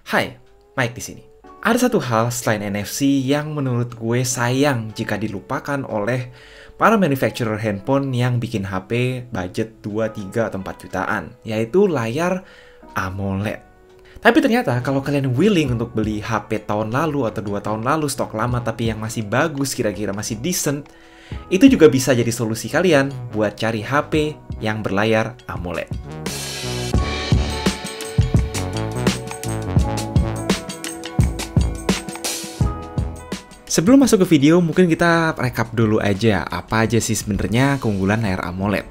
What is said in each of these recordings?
Hai, Mike di sini. Ada satu hal selain NFC yang menurut gue sayang jika dilupakan oleh para manufacturer handphone yang bikin HP budget 2, 3, atau 4 jutaan, yaitu layar AMOLED. Tapi ternyata kalau kalian willing untuk beli HP tahun lalu atau 2 tahun lalu stok lama tapi yang masih bagus, kira-kira masih decent, itu juga bisa jadi solusi kalian buat cari HP yang berlayar AMOLED. Sebelum masuk ke video, mungkin kita rekap dulu aja apa aja sih sebenarnya keunggulan layar AMOLED.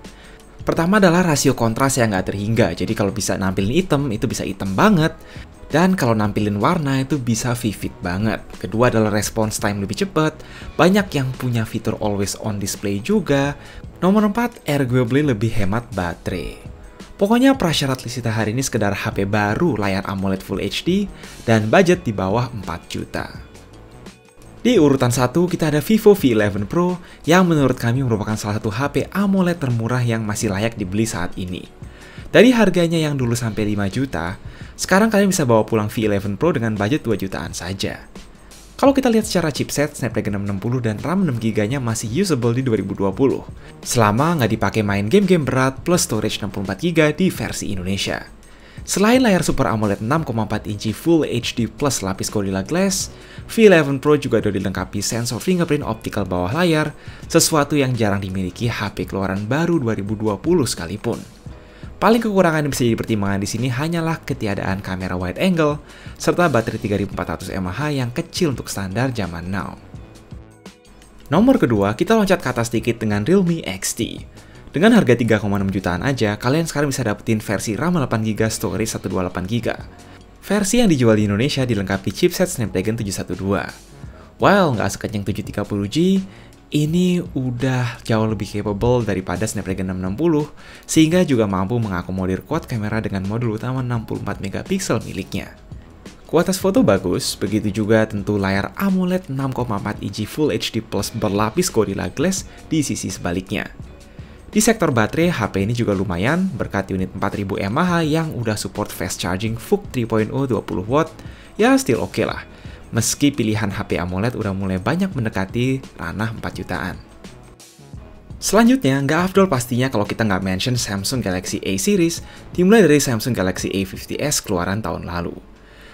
Pertama adalah rasio kontras yang nggak terhingga, jadi kalau bisa nampilin hitam, itu bisa hitam banget. Dan kalau nampilin warna, itu bisa vivid banget. Kedua adalah response time lebih cepat, banyak yang punya fitur always on display juga. Nomor 4, arguably lebih hemat baterai. Pokoknya prasyarat Lisita hari ini sekedar HP baru layar AMOLED Full HD dan budget di bawah 4 juta. Di urutan 1, kita ada Vivo V11 Pro yang menurut kami merupakan salah satu HP AMOLED termurah yang masih layak dibeli saat ini. Dari harganya yang dulu sampai 5 juta, sekarang kalian bisa bawa pulang V11 Pro dengan budget 2 jutaan saja. Kalau kita lihat secara chipset, Snapdragon 660 dan RAM 6GB-nya masih usable di 2020, selama nggak dipakai main game-game berat plus storage 64GB di versi Indonesia. Selain layar Super AMOLED 6,4 inci Full HD plus lapis Gorilla Glass, V11 Pro juga sudah dilengkapi sensor fingerprint optical bawah layar, sesuatu yang jarang dimiliki HP keluaran baru 2020 sekalipun. Paling kekurangan yang bisa jadi pertimbangan di sini hanyalah ketiadaan kamera wide angle, serta baterai 3400 mAh yang kecil untuk standar zaman now. Nomor kedua, kita loncat ke atas sedikit dengan Realme XT. Dengan harga 3,6 jutaan aja, kalian sekarang bisa dapetin versi RAM 8GB storage 128GB. Versi yang dijual di Indonesia dilengkapi chipset Snapdragon 712. While nggak sekencang 730G, ini udah jauh lebih capable daripada Snapdragon 660, sehingga juga mampu mengakomodir quad kamera dengan modul utama 64MP miliknya. Kualitas foto bagus, begitu juga tentu layar AMOLED 6,4 inci Full HD Plus berlapis Gorilla Glass di sisi sebaliknya. Di sektor baterai, HP ini juga lumayan berkat unit 4000 mAh yang udah support fast charging VOOC 3.0 20W, ya still oke lah. Meski pilihan HP AMOLED udah mulai banyak mendekati ranah 4 jutaan. Selanjutnya, nggak afdol pastinya kalau kita nggak mention Samsung Galaxy A series, dimulai dari Samsung Galaxy A50s keluaran tahun lalu.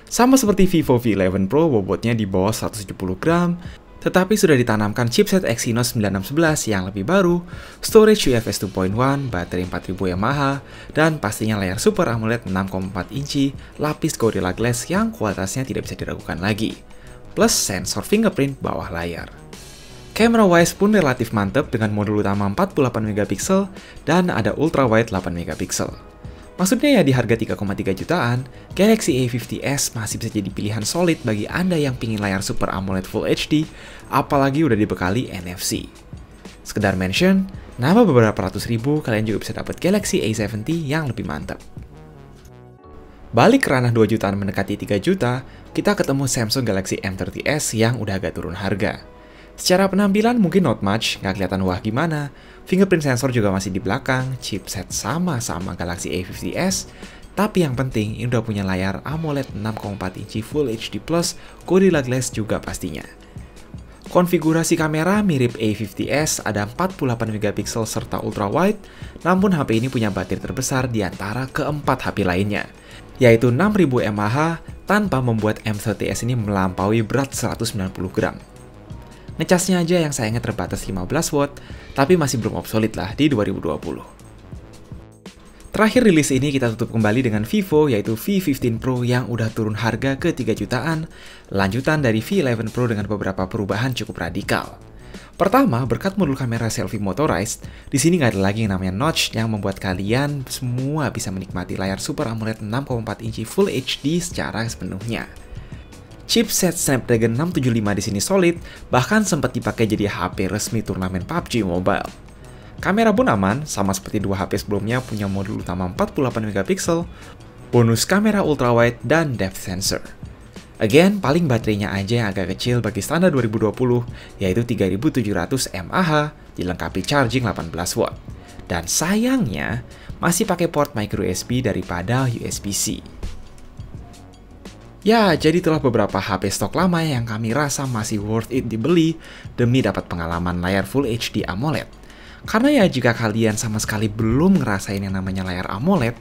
Sama seperti Vivo V11 Pro, bobotnya di bawah 170 gram, tetapi sudah ditanamkan chipset Exynos 9611 yang lebih baru, storage UFS 2.1, baterai 4000 mAh, dan pastinya layar Super AMOLED 6,4 inci lapis Gorilla Glass yang kualitasnya tidak bisa diragukan lagi, plus sensor fingerprint bawah layar. Camera wise pun relatif mantep dengan modul utama 48MP dan ada ultra wide 8MP. Maksudnya ya di harga 3,3 jutaan, Galaxy A50s masih bisa jadi pilihan solid bagi Anda yang pingin layar Super AMOLED Full HD, apalagi udah dibekali NFC. Sekedar mention, nambah beberapa ratus ribu, kalian juga bisa dapat Galaxy A70 yang lebih mantap. Balik ke ranah 2 jutaan mendekati 3 juta, kita ketemu Samsung Galaxy M30s yang udah agak turun harga. Secara penampilan mungkin not much, nggak kelihatan wah gimana, fingerprint sensor juga masih di belakang, chipset sama-sama Galaxy A50s, tapi yang penting ini udah punya layar AMOLED 6,4 inci Full HD Plus Gorilla Glass juga pastinya. Konfigurasi kamera mirip A50s, ada 48MP serta ultra wide, namun HP ini punya baterai terbesar di antara keempat HP lainnya, yaitu 6000 mAh tanpa membuat M30s ini melampaui berat 190 gram. Ngecasnya aja yang sayangnya terbatas 15W, tapi masih belum obsolete lah di 2020. Terakhir rilis ini kita tutup kembali dengan Vivo, yaitu V15 Pro yang udah turun harga ke 3 jutaan, lanjutan dari V11 Pro dengan beberapa perubahan cukup radikal. Pertama, berkat modul kamera selfie motorized, di sini nggak ada lagi yang namanya notch yang membuat kalian semua bisa menikmati layar Super AMOLED 6,4 inci Full HD secara sepenuhnya. Chipset Snapdragon 675 di sini solid, bahkan sempat dipakai jadi HP resmi turnamen PUBG Mobile. Kamera pun aman, sama seperti dua HP sebelumnya punya modul utama 48MP, bonus kamera ultrawide dan depth sensor. Again, paling baterainya aja yang agak kecil bagi standar 2020, yaitu 3700 mAh, dilengkapi charging 18W. Dan sayangnya, masih pakai port micro USB daripada USB-C. Ya, jadi itulah beberapa HP stok lama yang kami rasa masih worth it dibeli demi dapat pengalaman layar Full HD AMOLED. Karena ya jika kalian sama sekali belum ngerasain yang namanya layar AMOLED,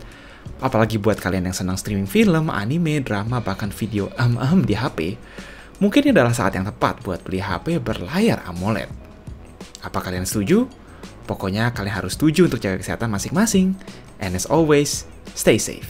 apalagi buat kalian yang senang streaming film, anime, drama, bahkan video di HP, mungkin ini adalah saat yang tepat buat beli HP berlayar AMOLED. Apa kalian setuju? Pokoknya kalian harus setuju untuk jaga kesehatan masing-masing. And as always, stay safe.